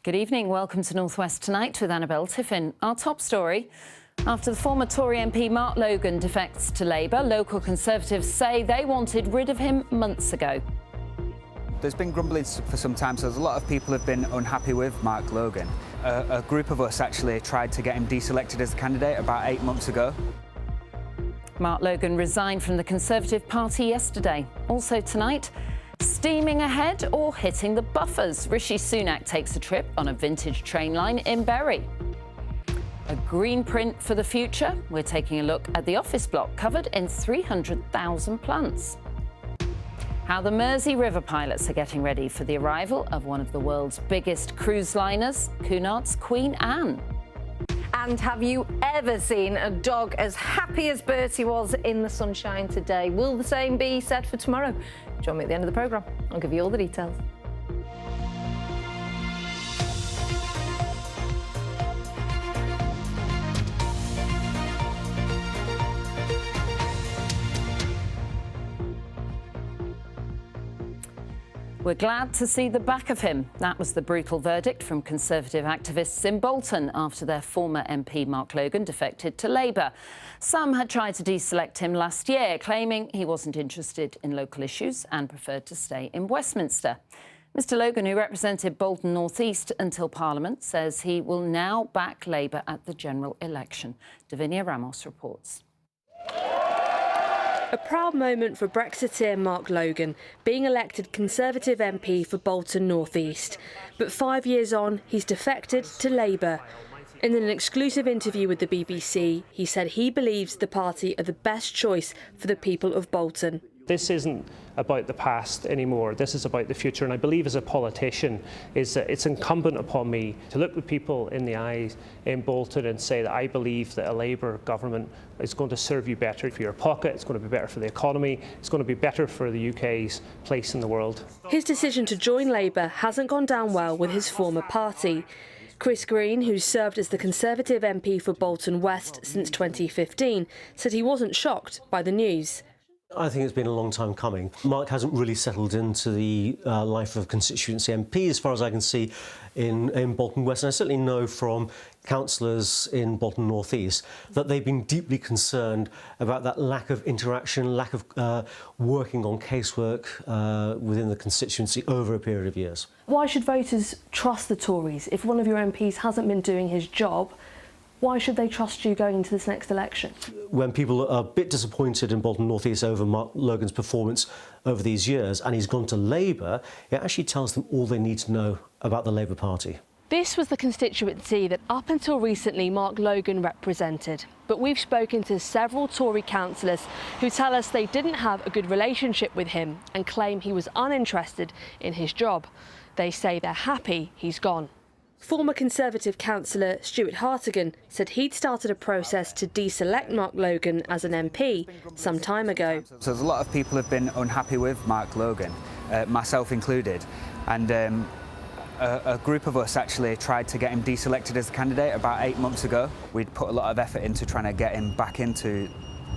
Good evening. Welcome to North West Tonight with Annabelle Tiffin. Our top story. After the former Tory MP Mark Logan defects to Labour, local Conservatives say they wanted rid of him months ago. There's been grumbling for some time, so there's a lot of people have been unhappy with Mark Logan. A group of us actually tried to get him deselected as a candidate about 8 months ago. Mark Logan resigned from the Conservative Party yesterday. Also tonight, steaming ahead or hitting the buffers. Rishi Sunak takes a trip on a vintage train line in Bury. A green print for the future. We're taking a look at the office block covered in 300,000 plants. How the Mersey River pilots are getting ready for the arrival of one of the world's biggest cruise liners, Cunard's Queen Anne. And have you ever seen a dog as happy as Bertie was in the sunshine today? Will the same be said for tomorrow? Join me at the end of the programme. I'll give you all the details. We're glad to see the back of him. That was the brutal verdict from Conservative activists in Bolton after their former MP Mark Logan defected to Labour. Some had tried to deselect him last year, claiming he wasn't interested in local issues and preferred to stay in Westminster. Mr Logan, who represented Bolton North East until Parliament, says he will now back Labour at the general election. Davinia Ramos reports. A proud moment for Brexiteer Mark Logan, being elected Conservative MP for Bolton North East. But 5 years on, he's defected to Labour. In an exclusive interview with the BBC, he said he believes the party are the best choice for the people of Bolton. This isn't about the past anymore, this is about the future, and I believe as a politician is that it's incumbent upon me to look the people in the eyes in Bolton and say that I believe that a Labour government is going to serve you better for your pocket, it's going to be better for the economy, it's going to be better for the UK's place in the world. His decision to join Labour hasn't gone down well with his former party. Chris Green, who's served as the Conservative MP for Bolton West since 2015, said he wasn't shocked by the news. I think it's been a long time coming. Mark hasn't really settled into the life of constituency MP, as far as I can see, in Bolton West. And I certainly know from councillors in Bolton North East that they've been deeply concerned about that lack of interaction, lack of working on casework within the constituency over a period of years. Why should voters trust the Tories? If one of your MPs hasn't been doing his job, why should they trust you going into this next election? When people are a bit disappointed in Bolton North East over Mark Logan's performance over these years and he's gone to Labour, it actually tells them all they need to know about the Labour Party. This was the constituency that up until recently Mark Logan represented. But we've spoken to several Tory councillors who tell us they didn't have a good relationship with him and claim he was uninterested in his job. They say they're happy he's gone. Former Conservative councillor Stuart Hartigan said he'd started a process to deselect Mark Logan as an MP some time ago. So there's a lot of people have been unhappy with Mark Logan, myself included, and a group of us actually tried to get him deselected as a candidate about 8 months ago. We'd put a lot of effort into trying to get him back into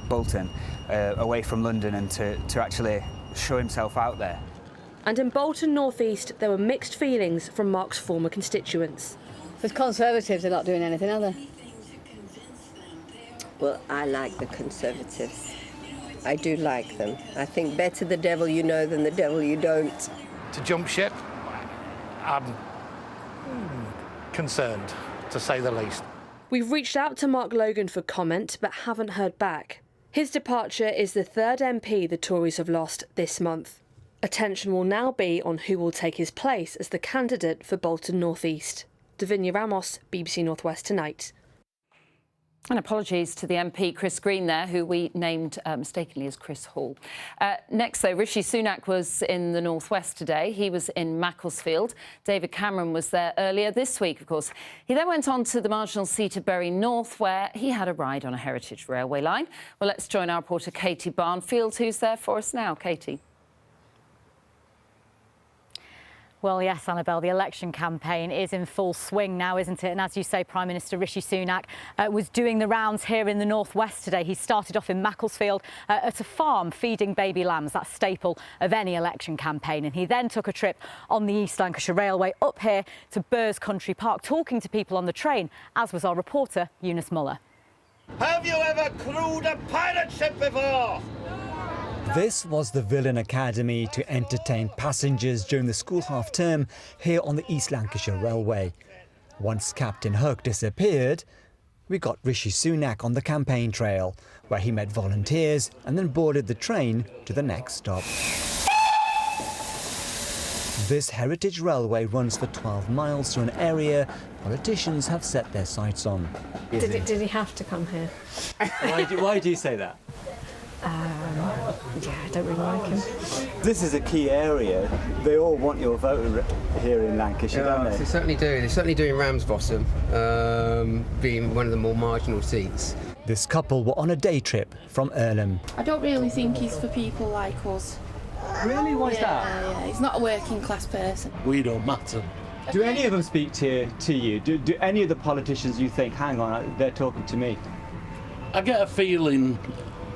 Bolton, away from London, and to actually show himself out there. And in Bolton North East, there were mixed feelings from Mark's former constituents. With Conservatives, they're not doing anything, are they? Well, I like the Conservatives. I do like them. I think better the devil you know than the devil you don't. To jump ship, I'm concerned, to say the least. We've reached out to Mark Logan for comment, but haven't heard back. His departure is the third MP the Tories have lost this month. Attention will now be on who will take his place as the candidate for Bolton North East. Davinia Ramos, BBC North West Tonight. And apologies to the MP Chris Green there, who we named mistakenly as Chris Hall. Next, though, Rishi Sunak was in the North West today. He was in Macclesfield. David Cameron was there earlier this week, of course. He then went on to the marginal seat of Bury North, where he had a ride on a heritage railway line. Well, let's join our reporter Katie Barnfield, who's there for us now. Katie. Well, yes, Annabelle, the election campaign is in full swing now, isn't it? And as you say, Prime Minister Rishi Sunak was doing the rounds here in the northwest today. He started off in Macclesfield at a farm feeding baby lambs, that staple of any election campaign. And he then took a trip on the East Lancashire Railway up here to Burrs Country Park, talking to people on the train, as was our reporter, Eunice Muller. Have you ever crewed a pirate ship before? This was the Villain Academy to entertain passengers during the school half-term here on the East Lancashire Railway. Once Captain Hook disappeared, we got Rishi Sunak on the campaign trail, where he met volunteers and then boarded the train to the next stop. This heritage railway runs for 12 miles through an area politicians have set their sights on. Did he have to come here? Why do you say that? Yeah, I don't really like him. This is a key area. They all want your vote here in Lancashire, don't they? They certainly do. They're certainly doing Ramsbottom, being one of the more marginal seats. This couple were on a day trip from Earlham. I don't really think he's for people like us. Really? Why's that? Yeah, he's not a working class person. We don't matter. Do any of them speak to you? Do any of the politicians you think, hang on, they're talking to me? I get a feeling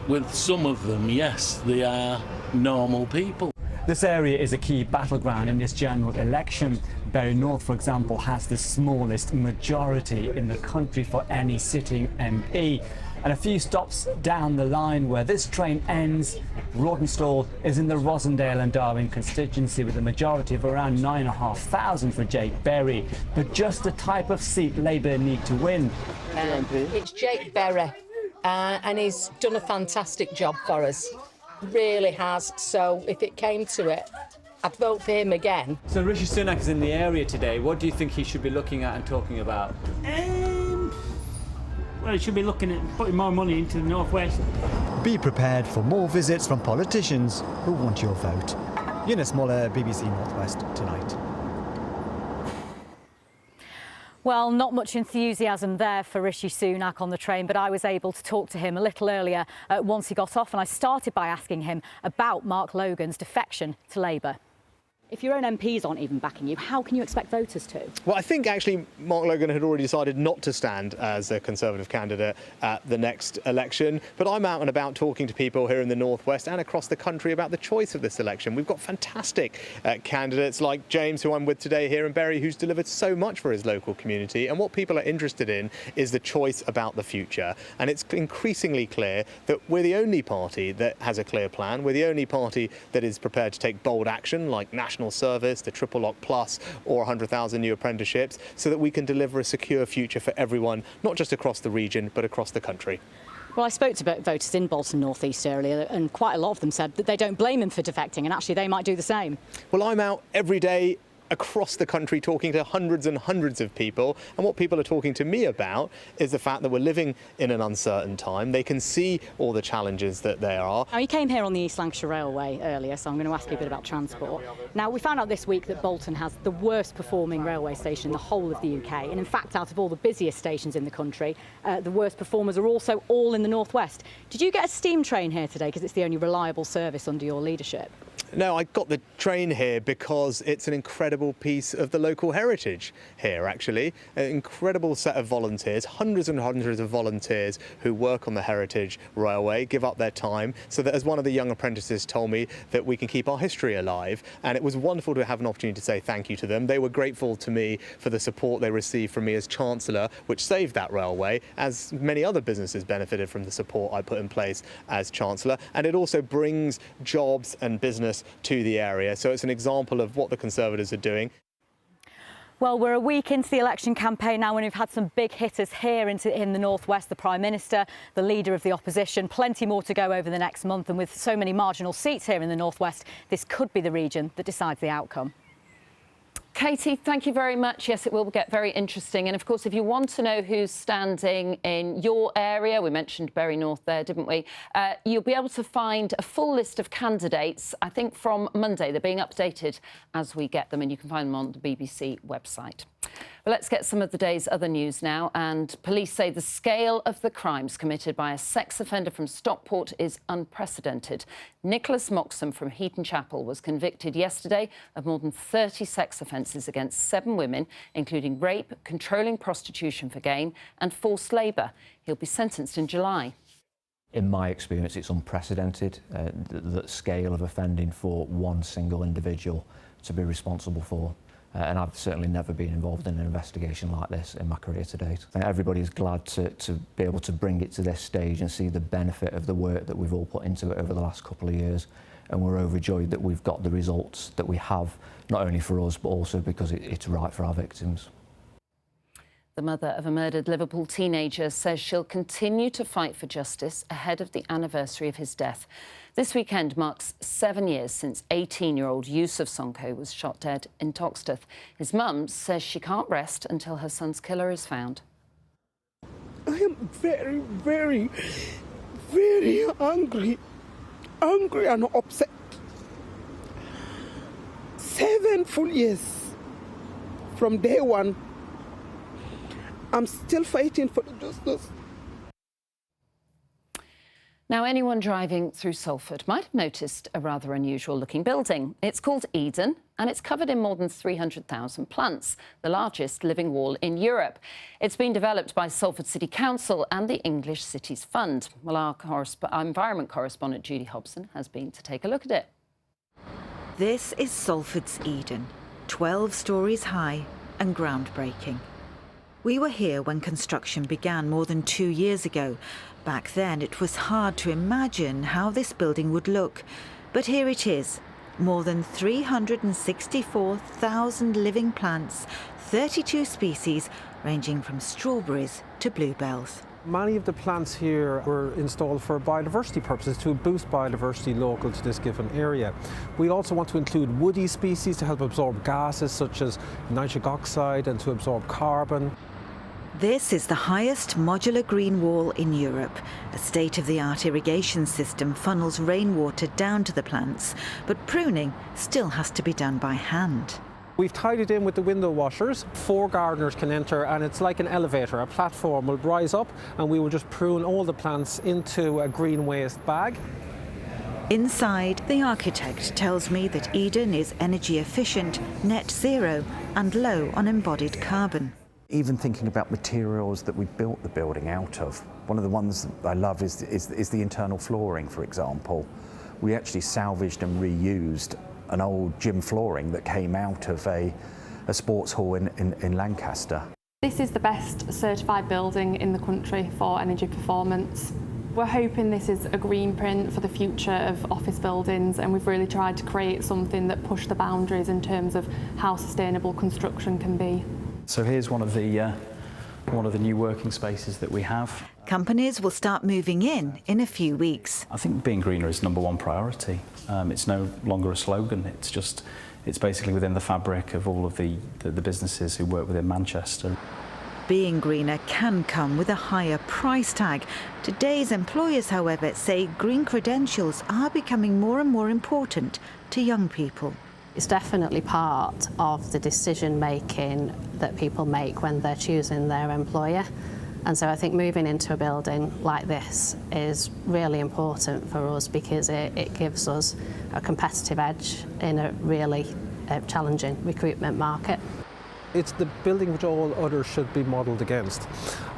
with some of them, yes, they are normal people. This area is a key battleground in this general election. Bury North, for example, has the smallest majority in the country for any sitting MP. And a few stops down the line where this train ends, Rawtenstall is in the Rosendale and Darwin constituency with a majority of around 9,500 for Jake Berry. But just the type of seat Labour need to win. It's Jake Berry. And he's done a fantastic job for us, really has. So if it came to it, I'd vote for him again. So Rishi Sunak is in the area today. What do you think he should be looking at and talking about? Well, he should be looking at putting more money into the northwest. Be prepared for more visits from politicians who want your vote. Eunice Muller, BBC Northwest Tonight. Well, not much enthusiasm there for Rishi Sunak on the train, but I was able to talk to him a little earlier once he got off, and I started by asking him about Mark Logan's defection to Labour. If your own MPs aren't even backing you, how can you expect voters to? Well, I think actually Mark Logan had already decided not to stand as a Conservative candidate at the next election. But I'm out and about talking to people here in the Northwest and across the country about the choice of this election. We've got fantastic candidates like James, who I'm with today here in Bury, who's delivered so much for his local community. And what people are interested in is the choice about the future. And it's increasingly clear that we're the only party that has a clear plan. We're the only party that is prepared to take bold action, like national service, the Triple Lock Plus, or 100,000 new apprenticeships, so that we can deliver a secure future for everyone, not just across the region, but across the country. Well, I spoke to voters in Bolton North East earlier, and quite a lot of them said that they don't blame him for defecting, and actually they might do the same. Well, I'm out every day across the country talking to hundreds and hundreds of people, and what people are talking to me about is the fact that we're living in an uncertain time. They can see all the challenges that there are. Now, you came here on the East Lancashire Railway earlier, so I'm going to ask you a bit about transport. Now, we found out this week that Bolton has the worst performing railway station in the whole of the UK, and in fact, out of all the busiest stations in the country, the worst performers are also all in the northwest. Did you get a steam train here today because it's the only reliable service under your leadership? No, I got the train here because it's an incredible piece of the local heritage here, actually. An incredible set of volunteers, hundreds and hundreds of volunteers who work on the Heritage Railway, give up their time, so that, as one of the young apprentices told me, that we can keep our history alive. And it was wonderful to have an opportunity to say thank you to them. They were grateful to me for the support they received from me as Chancellor, which saved that railway, as many other businesses benefited from the support I put in place as Chancellor. And it also brings jobs and business to the area. So it's an example of what the Conservatives are doing. Well, we're a week into the election campaign now, and we've had some big hitters here in the northwest, the Prime Minister, the Leader of the Opposition, plenty more to go over the next month. And with so many marginal seats here in the northwest, this could be the region that decides the outcome. Katie, thank you very much. Yes, it will get very interesting. And of course, if you want to know who's standing in your area, we mentioned Bury North there, didn't we? You'll be able to find a full list of candidates, I think, from Monday. They're being updated as we get them, and you can find them on the BBC website. Well, let's get some of the day's other news now. And police say the scale of the crimes committed by a sex offender from Stockport is unprecedented. Nicholas Moxham from Heaton Chapel was convicted yesterday of more than 30 sex offences against 7 women, including rape, controlling prostitution for gain and forced labour. He'll be sentenced in July. In my experience, it's unprecedented, the scale of offending for one single individual to be responsible for. And I've certainly never been involved in an investigation like this in my career to date. I think everybody's glad to be able to bring it to this stage and see the benefit of the work that we've all put into it over the last couple of years. And we're overjoyed that we've got the results that we have, not only for us, but also because it's right for our victims. The mother of a murdered Liverpool teenager says she'll continue to fight for justice ahead of the anniversary of his death. This weekend marks 7 years since 18-year-old Yusuf Sonko was shot dead in Toxteth. His mum says she can't rest until her son's killer is found. I am very, very, very angry and upset. 7 full years from day one. I'm still fighting for the justice. Now, anyone driving through Salford might have noticed a rather unusual-looking building. It's called Eden, and it's covered in more than 300,000 plants, the largest living wall in Europe. It's been developed by Salford City Council and the English Cities Fund. Well, our environment correspondent Judy Hobson has been to take a look at it. This is Salford's Eden, 12 stories high and groundbreaking. We were here when construction began more than 2 years ago. Back then, it was hard to imagine how this building would look. But here it is, more than 364,000 living plants, 32 species, ranging from strawberries to bluebells. Many of the plants here were installed for biodiversity purposes, to boost biodiversity local to this given area. We also want to include woody species to help absorb gases such as nitric oxide and to absorb carbon. This is the highest modular green wall in Europe. A state-of-the-art irrigation system funnels rainwater down to the plants, but pruning still has to be done by hand. We've tied it in with the window washers. 4 gardeners can enter, and it's like an elevator. A platform will rise up and we will just prune all the plants into a green waste bag. Inside, the architect tells me that Eden is energy efficient, net zero and low on embodied carbon. Even thinking about materials that we built the building out of. One of the ones I love is the internal flooring, for example. We actually salvaged and reused an old gym flooring that came out of a sports hall in Lancaster. This is the best certified building in the country for energy performance. We're hoping this is a green print for the future of office buildings, and we've really tried to create something that pushed the boundaries in terms of how sustainable construction can be. So here's one of the new working spaces that we have. Companies will start moving in a few weeks. I think being greener is #1 priority. It's no longer a slogan. It's basically within the fabric of all of the businesses who work within Manchester. Being greener can come with a higher price tag. Today's employers, however, say green credentials are becoming more and more important to young people. It's definitely part of the decision making that people make when they're choosing their employer. And so I think moving into a building like this is really important for us because it gives us a competitive edge in a really challenging recruitment market. It's the building which all others should be modelled against.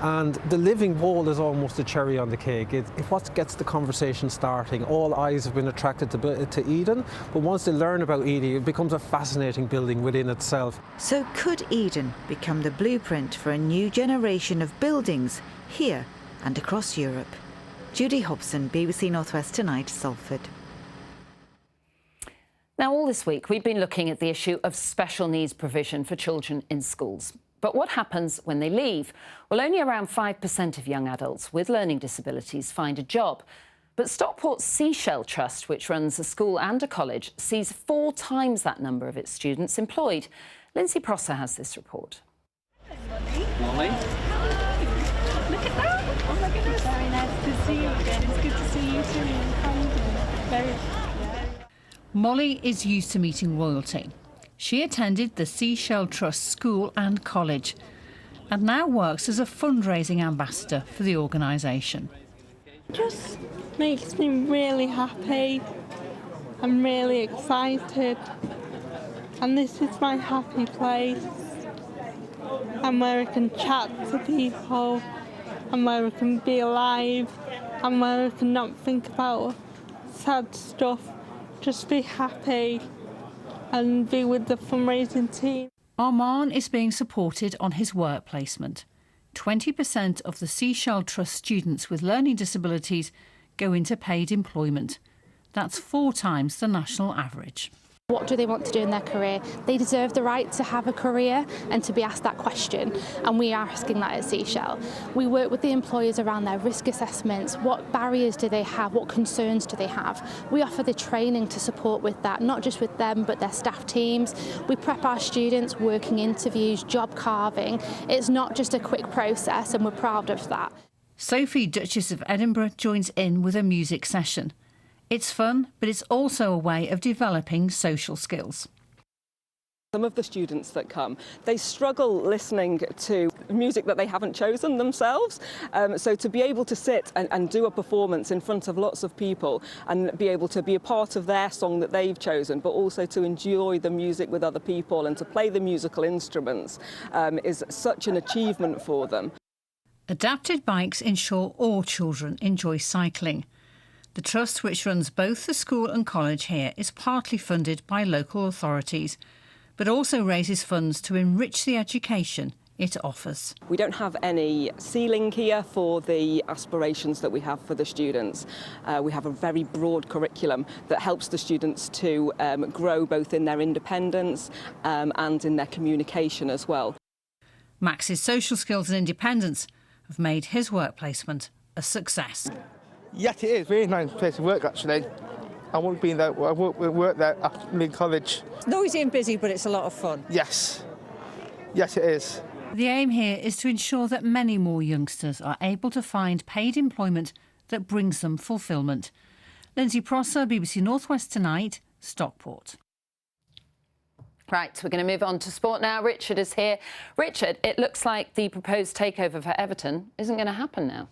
And the living wall is almost a cherry on the cake. It's what gets the conversation starting. All eyes have been attracted to Eden, but once they learn about Eden, it becomes a fascinating building within itself. So could Eden become the blueprint for a new generation of buildings here and across Europe? Judy Hobson, BBC North West Tonight, Salford. Now, all this week, we've been looking at the issue of special needs provision for children in schools. But what happens when they leave? Well, only around 5% of young adults with learning disabilities find a job. But Stockport's Seashell Trust, which runs a school and a college, sees 4 times that number of its students employed. Lindsay Prosser has this report. Molly. Look at that. Oh, my goodness. Very nice to see you again. It's good to see you too. How are you doing? Very. Molly is used to meeting royalty. She attended the Seashell Trust School and College and now works as a fundraising ambassador for the organisation. Just makes me really happy. I'm really excited. And this is my happy place. And where I can chat to people, and where I can be alive, and where I can not think about sad stuff, just be happy and be with the fundraising team. Arman is being supported on his work placement. 20% of the Seashell Trust students with learning disabilities go into paid employment. That's 4 times the national average. What do they want to do in their career? They deserve the right to have a career and to be asked that question, and we are asking that at Seashell. We work with the employers around their risk assessments. What barriers do they have? What concerns do they have? We offer the training to support with that, not just with them but their staff teams. We prep our students, working interviews, job carving. It's not just a quick process, and we're proud of that. Sophie, Duchess of Edinburgh, joins in with a music session. It's fun, but it's also a way of developing social skills. Some of the students that come, they struggle listening to music that they haven't chosen themselves. So to be able to sit and do a performance in front of lots of people and be able to be a part of their song that they've chosen, but also to enjoy the music with other people and to play the musical instruments is such an achievement for them. Adapted bikes ensure all children enjoy cycling. The trust, which runs both the school and college here, is partly funded by local authorities, but also raises funds to enrich the education it offers. We don't have any ceiling here for the aspirations that we have for the students. We have a very broad curriculum that helps the students to grow both in their independence and in their communication as well. Max's social skills and independence have made his work placement a success. Yes, it is. Really nice place to work, actually. I won't be there. I work there after college. It's noisy and busy, but it's a lot of fun. Yes. Yes, it is. The aim here is to ensure that many more youngsters are able to find paid employment that brings them fulfilment. Lindsay Prosser, BBC North West Tonight, Stockport. Right, we're going to move on to sport now. Richard is here. Richard, it looks like the proposed takeover for Everton isn't going to happen now.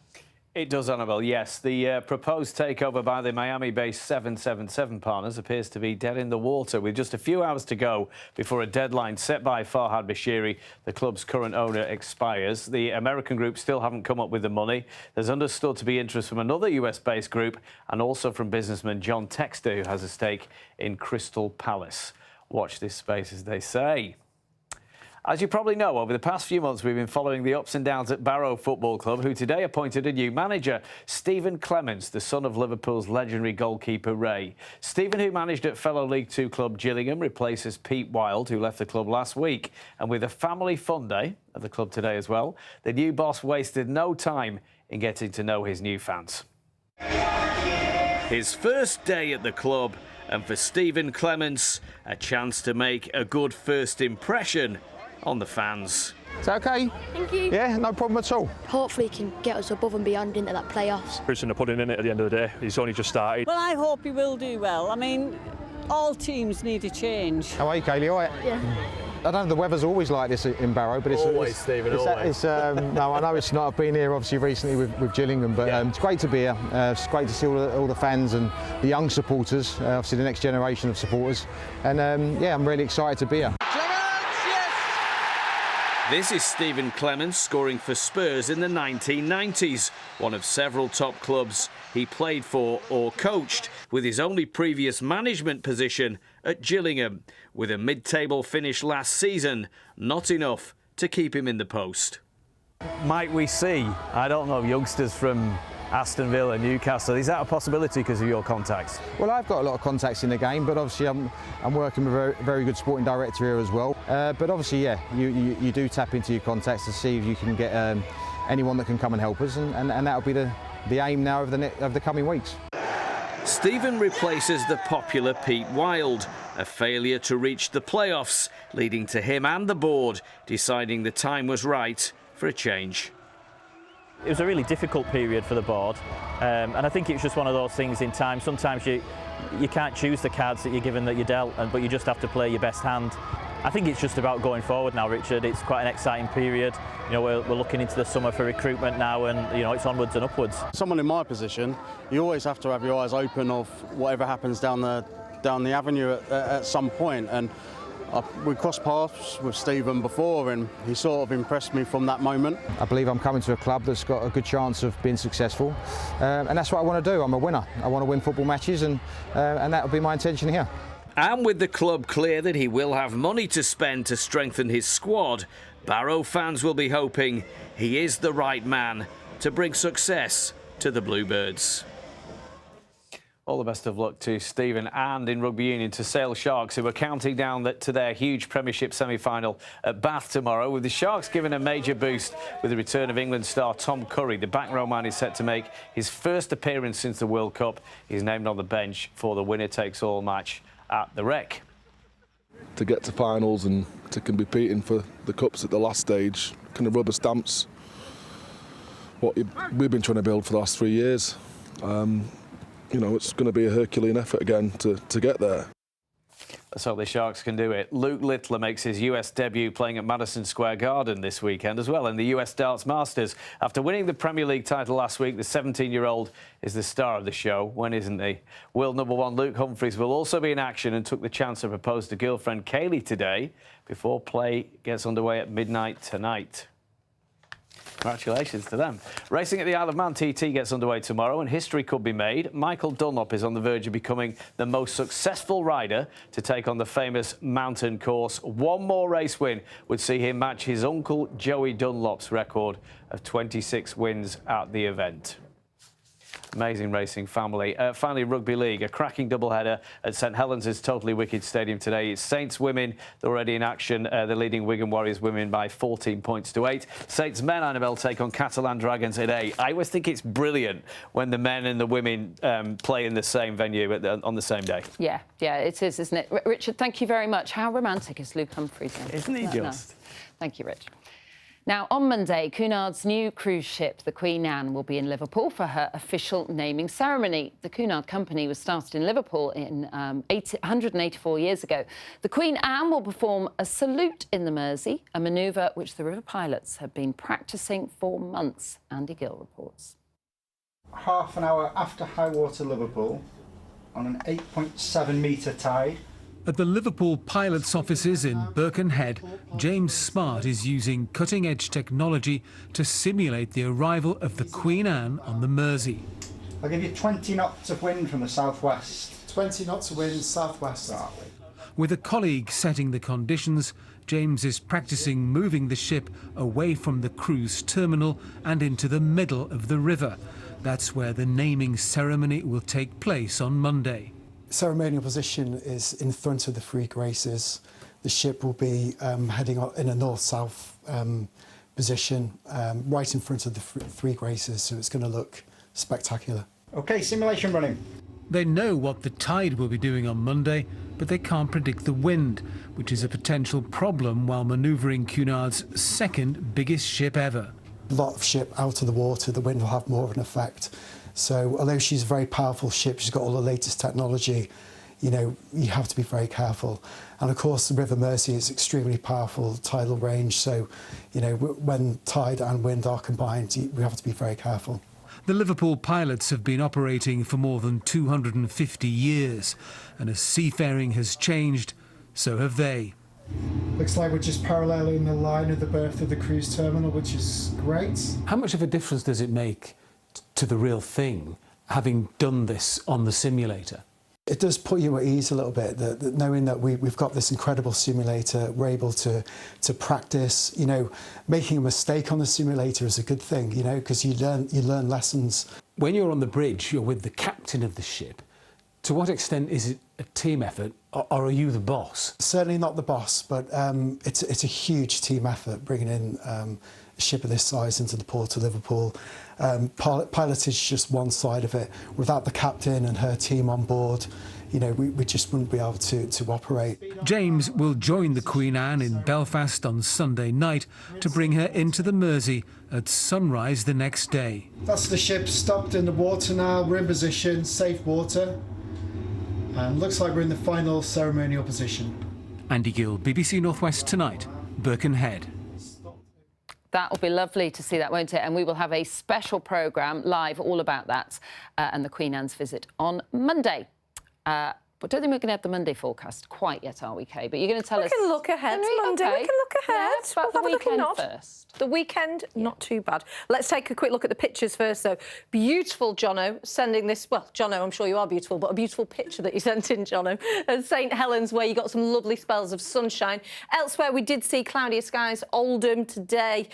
It does, Annabelle, yes. The proposed takeover by the Miami-based 777 partners appears to be dead in the water, with just a few hours to go before a deadline set by Farhad Bashiri, the club's current owner, expires. The American group still haven't come up with the money. There's understood to be interest from another US-based group and also from businessman John Textor, who has a stake in Crystal Palace. Watch this space, as they say. As you probably know, over the past few months, we've been following the ups and downs at Barrow Football Club, who today appointed a new manager, Stephen Clements, the son of Liverpool's legendary goalkeeper Ray. Stephen, who managed at fellow League Two club Gillingham, replaces Pete Wild, who left the club last week. And with a family fun day at the club today as well, the new boss wasted no time in getting to know his new fans. His first day at the club, and for Stephen Clements, a chance to make a good first impression on the fans. Is that OK? Thank you. Yeah, no problem at all. Hopefully he can get us above and beyond into that playoffs. Prison to put in it at the end of the day. He's only just started. Well, I hope he will do well. I mean, all teams need a change. How are you, Kaylee? All right? Yeah. I don't know, the weather's always like this in Barrow, but it's always, Stephen, always. No, I know it's not. I've been here obviously recently with Gillingham, but it's great to be here. It's great to see all the fans and the young supporters, obviously the next generation of supporters, and yeah, I'm really excited to be here. This is Stephen Clements scoring for Spurs in the 1990s, one of several top clubs he played for or coached, with his only previous management position at Gillingham. With a mid-table finish last season, not enough to keep him in the post. Might we see, I don't know, youngsters from Aston Villa, Newcastle? Is that a possibility because of your contacts? Well, I've got a lot of contacts in the game, but obviously I'm working with a very good sporting director here as well. But obviously, yeah, you do tap into your contacts to see if you can get anyone that can come and help us, and that'll be the aim now of the coming weeks. Stephen replaces the popular Pete Wild, a failure to reach the playoffs, leading to him and the board deciding the time was right for a change. It was a really difficult period for the board, and I think it's just one of those things in time. Sometimes you can't choose the cards that you're given that you're dealt, but you just have to play your best hand. I think it's just about going forward now, Richard. It's quite an exciting period. You know, we're looking into the summer for recruitment now, and you know, it's onwards and upwards. Someone in my position, you always have to have your eyes open of whatever happens down the avenue at some point. And we crossed paths with Stephen before, and he sort of impressed me from that moment. I believe I'm coming to a club that's got a good chance of being successful, and that's what I want to do. I'm a winner. I want to win football matches, and that will be my intention here. And with the club clear that he will have money to spend to strengthen his squad, Barrow fans will be hoping he is the right man to bring success to the Bluebirds. All the best of luck to Stephen, and in rugby union to Sale Sharks, who are counting down to their huge Premiership semi-final at Bath tomorrow, with the Sharks given a major boost with the return of England star Tom Curry. The back row man is set to make his first appearance since the World Cup. He's named on the bench for the winner-takes-all match at the Rec. To get to finals and to be competing for the cups at the last stage kind of rubber stamps what we've been trying to build for the last 3 years. You know, it's going to be a Herculean effort again to get there. Let's hope the Sharks can do it. Luke Littler makes his US debut playing at Madison Square Garden this weekend as well in the US Darts Masters. After winning the Premier League title last week, the 17-year-old is the star of the show. When isn't he? World #1 Luke Humphries will also be in action and took the chance to propose to girlfriend Kaylee today before play gets underway at midnight tonight. Congratulations to them. Racing at the Isle of Man TT gets underway tomorrow, and history could be made. Michael Dunlop is on the verge of becoming the most successful rider to take on the famous mountain course. One more race win would see him match his uncle Joey Dunlop's record of 26 wins at the event. Amazing racing family. Finally, Rugby League, a cracking doubleheader at St Helens' Totally Wicked Stadium today. It's Saints women, they're already in action. They're leading Wigan Warriors women by 14 points to 8. Saints men, Annabelle, take on Catalan Dragons at 8. I always think it's brilliant when the men and the women play in the same venue on the same day. Yeah, it is, isn't it? Richard, thank you very much. How romantic is Luke Humphries? Isn't he just? Nice? Thank you, Rich. Now, on Monday, Cunard's new cruise ship, the Queen Anne, will be in Liverpool for her official naming ceremony. The Cunard Company was started in Liverpool in 184 years ago. The Queen Anne will perform a salute in the Mersey, a manoeuvre which the river pilots have been practising for months. Andy Gill reports. Half an hour after high water Liverpool, on an 8.7-metre tide. At the Liverpool pilots' offices in Birkenhead, James Smart is using cutting-edge technology to simulate the arrival of the Queen Anne on the Mersey. I'll give you 20 knots of wind from the southwest. 20 knots of wind southwest. With a colleague setting the conditions, James is practicing moving the ship away from the cruise terminal and into the middle of the river. That's where the naming ceremony will take place on Monday. Ceremonial position is in front of the Three Graces. The ship will be heading in a north-south position, right in front of the Three Graces, so it's going to look spectacular. OK, simulation running. They know what the tide will be doing on Monday, but they can't predict the wind, which is a potential problem while manoeuvring Cunard's second biggest ship ever. A lot of ship out of the water, the wind will have more of an effect. So although she's a very powerful ship, she's got all the latest technology, you know, you have to be very careful. And of course, the River Mersey is extremely powerful tidal range. So, you know, when tide and wind are combined, we have to be very careful. The Liverpool pilots have been operating for more than 250 years. And as seafaring has changed, so have they. Looks like we're just paralleling the line of the berth of the cruise terminal, which is great. How much of a difference does it make to the real thing, having done this on the simulator? It does put you at ease a little bit, that knowing that we've got this incredible simulator, we're able to practice. You know, making a mistake on the simulator is a good thing, you know, because you learn lessons. When you're on the bridge, you're with the captain of the ship. To what extent is it a team effort, or are you the boss? Certainly not the boss, but it's a huge team effort bringing in a ship of this size into the port of Liverpool. Pilotage is just one side of it. Without the captain and her team on board, you know, we just wouldn't be able to operate. James will join the Queen Anne in Belfast on Sunday night to bring her into the Mersey at sunrise the next day. That's the ship stopped in the water now. We're in position, safe water. And looks like we're in the final ceremonial position. Andy Gill, BBC North West Tonight, Birkenhead. That will be lovely to see that, won't it? And we will have a special programme live all about that and the Queen Anne's visit on Monday. But don't think we're going to have the Monday forecast quite yet, are we, Kay? But you're going to tell us... We can look ahead to Monday. Okay. We can look ahead. Yeah, but the weekend first. The weekend, not too bad. Let's take a quick look at the pictures first, though. Beautiful Jono sending this... Well, Jono, I'm sure you are beautiful, but a beautiful picture that you sent in, Jono, at St Helens, where you got some lovely spells of sunshine. Elsewhere, we did see cloudier skies. Oldham today,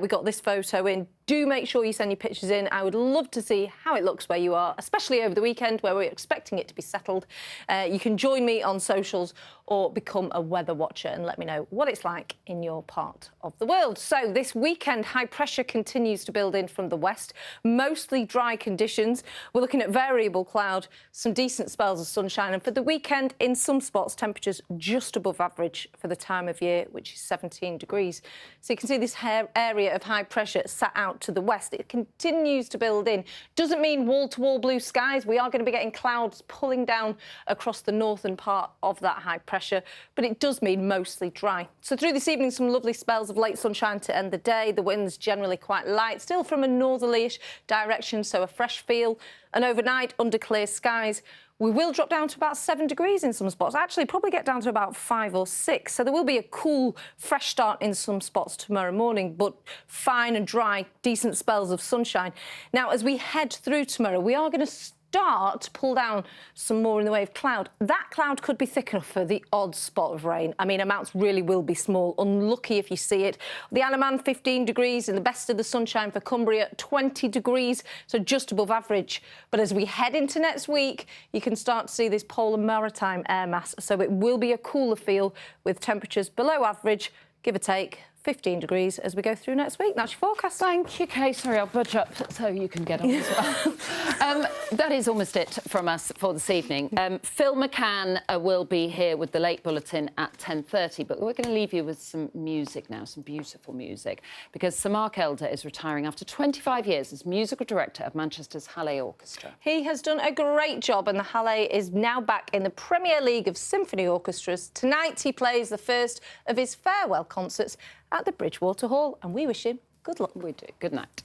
we got this photo in. Do make sure you send your pictures in. I would love to see how it looks where you are, especially over the weekend where we're expecting it to be settled. You can join me on socials or become a weather watcher and let me know what it's like in your part of the world. So this weekend, high pressure continues to build in from the west, mostly dry conditions. We're looking at variable cloud, some decent spells of sunshine, and for the weekend, in some spots, temperatures just above average for the time of year, which is 17 degrees. So you can see this area of high pressure sat out to the west. It continues to build in. Doesn't mean wall-to-wall blue skies. We are going to be getting clouds pulling down across the northern part of that high pressure, but it does mean mostly dry. So through this evening, some lovely spells of late sunshine to end the day. The wind's generally quite light, still from a northerly-ish direction, so a fresh feel. And overnight, under clear skies, we will drop down to about 7 degrees in some spots. Actually, probably get down to about 5 or 6. So there will be a cool, fresh start in some spots tomorrow morning, but fine and dry, decent spells of sunshine. Now, as we head through tomorrow, we are going to start to pull down some more in the way of cloud. That cloud could be thick enough for the odd spot of rain. I mean, amounts really will be small. Unlucky if you see it. The Andaman, 15 degrees, and the best of the sunshine for Cumbria, 20 degrees, so just above average. But as we head into next week, you can start to see this polar maritime air mass, so it will be a cooler feel with temperatures below average, give or take 15 degrees as we go through next week. That's your forecast. Thank you, Kay. Sorry, I'll budge up so you can get on as well. That is almost it from us for this evening. Phil McCann will be here with the late bulletin at 10:30, but we're going to leave you with some music now, some beautiful music, because Sir Mark Elder is retiring after 25 years as musical director of Manchester's Halle Orchestra. He has done a great job, and the Halle is now back in the Premier League of Symphony Orchestras. Tonight, he plays the first of his farewell concerts at the Bridgewater Hall, and we wish him good luck. We do. Good night.